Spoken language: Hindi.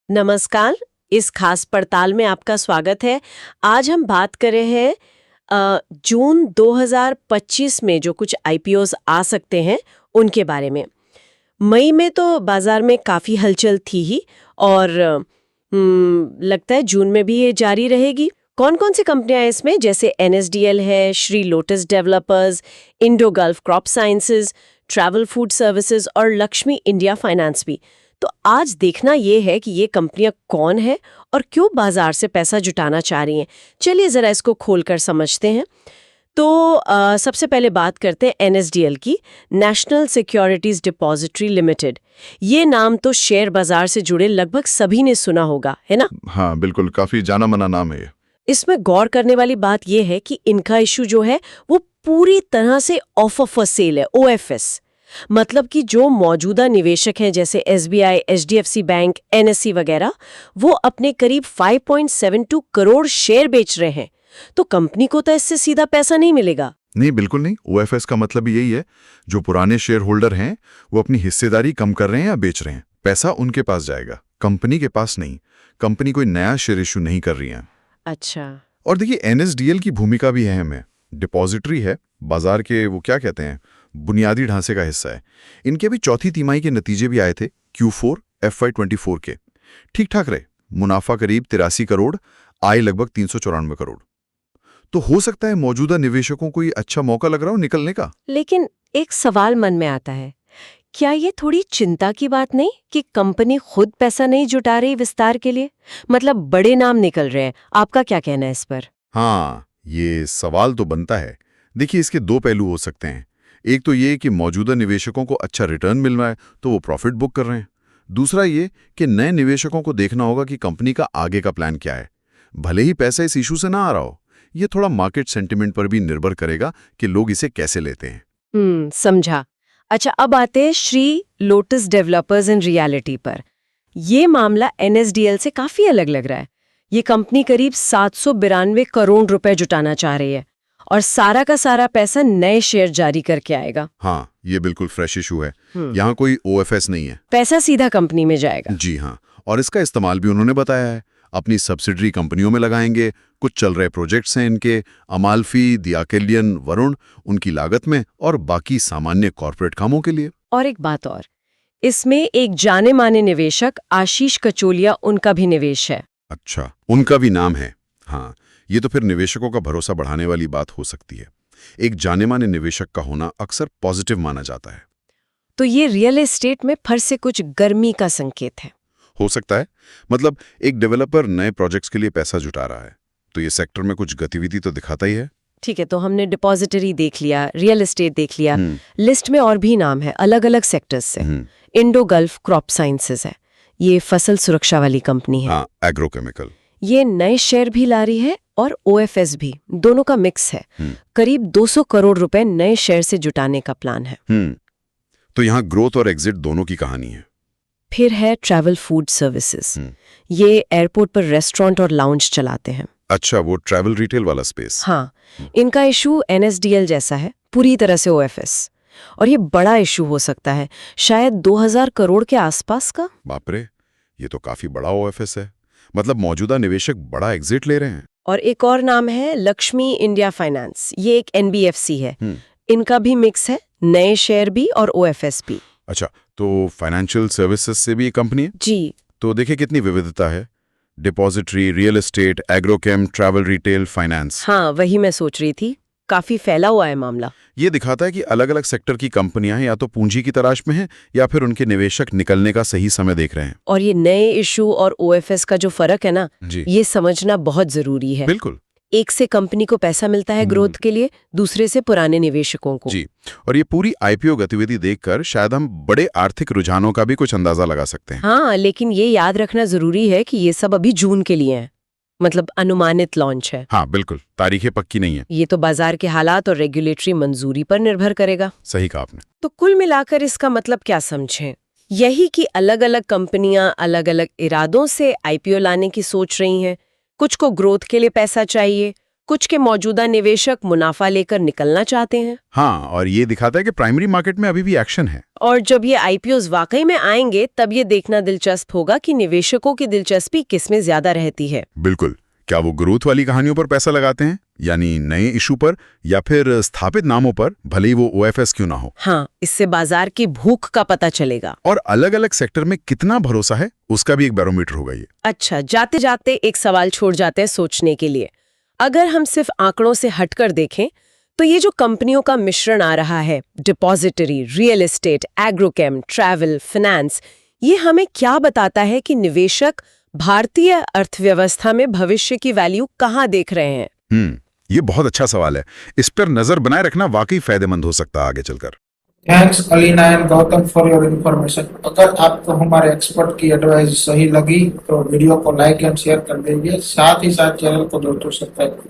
नमस्कार। इस खास पड़ताल में आपका स्वागत है। आज हम बात कर रहे हैं जून 2025 में जो कुछ आईपीओस आ सकते हैं उनके बारे में। मई में तो बाजार में काफी हलचल थी ही और लगता है जून में भी ये जारी रहेगी। कौन कौन सी कंपनियां हैं इसमें, जैसे एनएसडीएल है, Shri lotus developers, Indo gulf crop sciences, travel food services और लक्ष्मी इंडिया फाइनेंस भी। तो आज देखना ये है कि ये कंपनियां कौन है और क्यों बाजार से पैसा जुटाना चाह रही हैं। चलिए जरा इसको खोलकर समझते हैं। तो सबसे पहले बात करते हैं एनएसडीएल की, नेशनल सिक्योरिटीज डिपॉजिटरी लिमिटेड। ये नाम तो शेयर बाजार से जुड़े लगभग सभी ने सुना होगा, है ना? हाँ बिल्कुल, काफी जाना माना नाम है ये। इसमें गौर करने वाली बात यह है कि इनका इशू जो है वो पूरी तरह से ऑफर फॉर सेल है, ओएफएस। मतलब कि जो मौजूदा निवेशक हैं जैसे एसबीआई, एचडीएफसी बैंक, एनएससी वगैरह, वो अपने करीब 5.72 करोड़ शेयर बेच रहे हैं। तो कंपनी को तो इससे सीधा पैसा नहीं मिलेगा। नहीं, बिल्कुल नहीं। ओएफएस का मतलब यही है, जो पुराने शेयर होल्डर हैं वो अपनी हिस्सेदारी कम कर रहे हैं या बेच रहे हैं, पैसा उनके पास जाएगा, कंपनी के पास नहीं। कंपनी कोई नया शेयर इशू नहीं कर रही है। अच्छा। और देखिए, एनएसडीएल की भूमिका भी अहम है। डिपॉजिटरी है, बाजार के वो क्या कहते हैं, बुनियादी ढांचे का हिस्सा है। इनके भी चौथी तिमाही के नतीजे भी आए थे, Q4 FY24 के। ठीक ठाक रहे, मुनाफा करीब 83 करोड़, आय लगभग 394 करोड़। तो हो सकता है मौजूदा निवेशकों को ये अच्छा मौका लग रहा हो निकलने का। लेकिन एक सवाल मन में आता है, क्या ये थोड़ी चिंता की बात नहीं कि कंपनी खुद पैसा नहीं जुटा रही विस्तार के लिए? मतलब बड़े नाम निकल रहे हैं। आपका क्या कहना है इस पर? हाँ, ये सवाल तो बनता है। देखिए, इसके दो पहलू हो सकते हैं। एक तो ये कि मौजूदा निवेशकों को अच्छा रिटर्न मिल रहा है तो वो प्रॉफिट बुक कर रहे हैं। दूसरा ये कि नए निवेशकों को देखना होगा कि कंपनी का आगे का प्लान क्या है। भले ही पैसा इस इशू से ना आ रहा हो, ये थोड़ा मार्केट सेंटिमेंट पर भी निर्भर करेगा कि लोग इसे कैसे लेते हैं। समझा। अच्छा, अब आते हैं Shri lotus developers in reality पर। ये मामला एनएसडीएल से काफी अलग लग रहा है। ये कंपनी करीब 792 करोड़ रुपए जुटाना चाह रही है और सारा का सारा पैसा नए शेयर जारी करके आएगा। हाँ, ये बिल्कुल फ्रेश इशू है। यहाँ कोई ओएफएस नहीं है, पैसा सीधा कंपनी में जाएगा। जी हाँ, और इसका इस्तेमाल भी उन्होंने बताया है, अपनी सब्सिडरी कंपनियों में लगाएंगे। कुछ चल रहे प्रोजेक्ट्स हैं इनके, अमाल्फी, दियाकेलियन, वरुण, उनकी लागत में, और बाकी सामान्य कॉर्पोरेट कामों के लिए। और एक बात और, इसमें एक जाने माने निवेशक आशीष कचोलिया, उनका भी निवेश है। अच्छा, उनका भी नाम है। हाँ, ये तो फिर निवेशकों का भरोसा बढ़ाने वाली बात हो सकती है। एक जाने माने निवेशक का होना अक्सर पॉजिटिव माना जाता है। तो ये रियल एस्टेट में फिर से कुछ गर्मी का संकेत है। हो सकता है, मतलब एक डेवलपर नए प्रोजेक्ट्स के लिए पैसा जुटा रहा है तो ये सेक्टर में कुछ गतिविधि तो दिखाता ही है। ठीक है, तो हमने डिपॉजिटरी देख लिया, रियल एस्टेट देख लिया। लिस्ट में और भी नाम है अलग अलग सेक्टर्स से। इंडो गल्फ क्रॉप साइंसेज है, ये फसल सुरक्षा वाली कंपनी है। हाँ, एग्रोकेमिकल। ये नए शेयर भी ला रही है और ओएफएस भी, दोनों का मिक्स है। करीब 200 करोड़ रुपए नए शेयर से जुटाने का प्लान है। तो यहाँ ग्रोथ और एग्जिट दोनों की कहानी है। फिर है ट्रैवल फूड सर्विसेज। ये एयरपोर्ट पर रेस्टोरेंट और लाउंज चलाते हैं। अच्छा, वो ट्रैवल रिटेल वाला स्पेस। हाँ, इनका इशू एनएसडीएल जैसा है, पूरी तरह से ओएफएस। और ये बड़ा इशू हो सकता है, शायद 2000 करोड़ के आसपास का। बाप रे, ये तो काफी बड़ा ओएफएस है। मतलब मौजूदा निवेशक बड़ा एग्जिट ले रहे हैं। और एक और नाम है लक्ष्मी इंडिया फाइनेंस, ये एक एनबीएफसी है। इनका भी मिक्स है, नए शेयर भी और ओएफएस भी। अच्छा, तो फाइनेंशियल सर्विसेज से भी ये कंपनी है? जी। तो देखिए कितनी विविधता है, depository, real estate, agrochem, travel retail, finance. हाँ, वही मैं सोच रही थी, काफी फैला हुआ है मामला। ये दिखाता है कि अलग अलग सेक्टर की कंपनियां हैं, या तो पूंजी की तलाश में हैं या फिर उनके निवेशक निकलने का सही समय देख रहे हैं। और ये नए इशू और ओएफएस का जो फर्क है ना, जी, ये समझना बहुत जरूरी है। बिल्कुल। एक से कंपनी को पैसा मिलता है ग्रोथ के लिए, दूसरे से पुराने निवेशकों को। जी, और ये पूरी आईपीओ गतिविधि देखकर शायद हम बड़े आर्थिक रुझानों का भी कुछ अंदाजा लगा सकते हैं। हाँ, लेकिन ये याद रखना जरूरी है कि ये सब अभी जून के लिए है, मतलब अनुमानित लॉन्च है। हाँ बिल्कुल, तारीखें पक्की नहीं है। ये तो बाजार के हालात और रेगुलेटरी मंजूरी पर निर्भर करेगा। सही कहा आपने। तो कुल मिलाकर इसका मतलब क्या समझें? यही कि अलग अलग कंपनियां अलग अलग इरादों से आईपीओ लाने की सोच रही हैं। कुछ को ग्रोथ के लिए पैसा चाहिए, कुछ के मौजूदा निवेशक मुनाफा लेकर निकलना चाहते हैं। हाँ, और ये दिखाता है कि प्राइमरी मार्केट में अभी भी एक्शन है। और जब ये आईपीओज वाकई में आएंगे तब ये देखना दिलचस्प होगा कि निवेशकों की दिलचस्पी किसमें ज्यादा रहती है। बिल्कुल। क्या वो ग्रोथ वाली कहानियों पर पैसा लगाते हैं, यानी नए इशू पर, या फिर स्थापित नामों पर, भले ही वो ओएफएस क्यों ना हो? हाँ, इससे बाजार की भूख का पता चलेगा। और अलग अलग सेक्टर में कितना भरोसा है उसका भी एक बैरोमीटर होगा ये। अच्छा, जाते जाते एक सवाल छोड़ जाते हैं सोचने के लिए। अगर हम सिर्फ आंकड़ों से हटकर देखें तो ये जो कंपनियों का मिश्रण आ रहा है, depository, real estate, agrochem, travel, finance, ये हमें क्या बताता है कि निवेशक भारतीय अर्थव्यवस्था में भविष्य की वैल्यू कहाँ देख रहे हैं? ये बहुत अच्छा सवाल है। इस पर नजर बनाए रखना वाकई फायदेमंद हो सकता है आगे चलकर। Thanks Alina and Gautam for your information. अगर आपको हमारे एक्सपर्ट की एडवाइस सही लगी तो वीडियो को लाइक एंड शेयर कर दीजिए, साथ ही साथ चैनल को दोस्तों सब्सक्राइब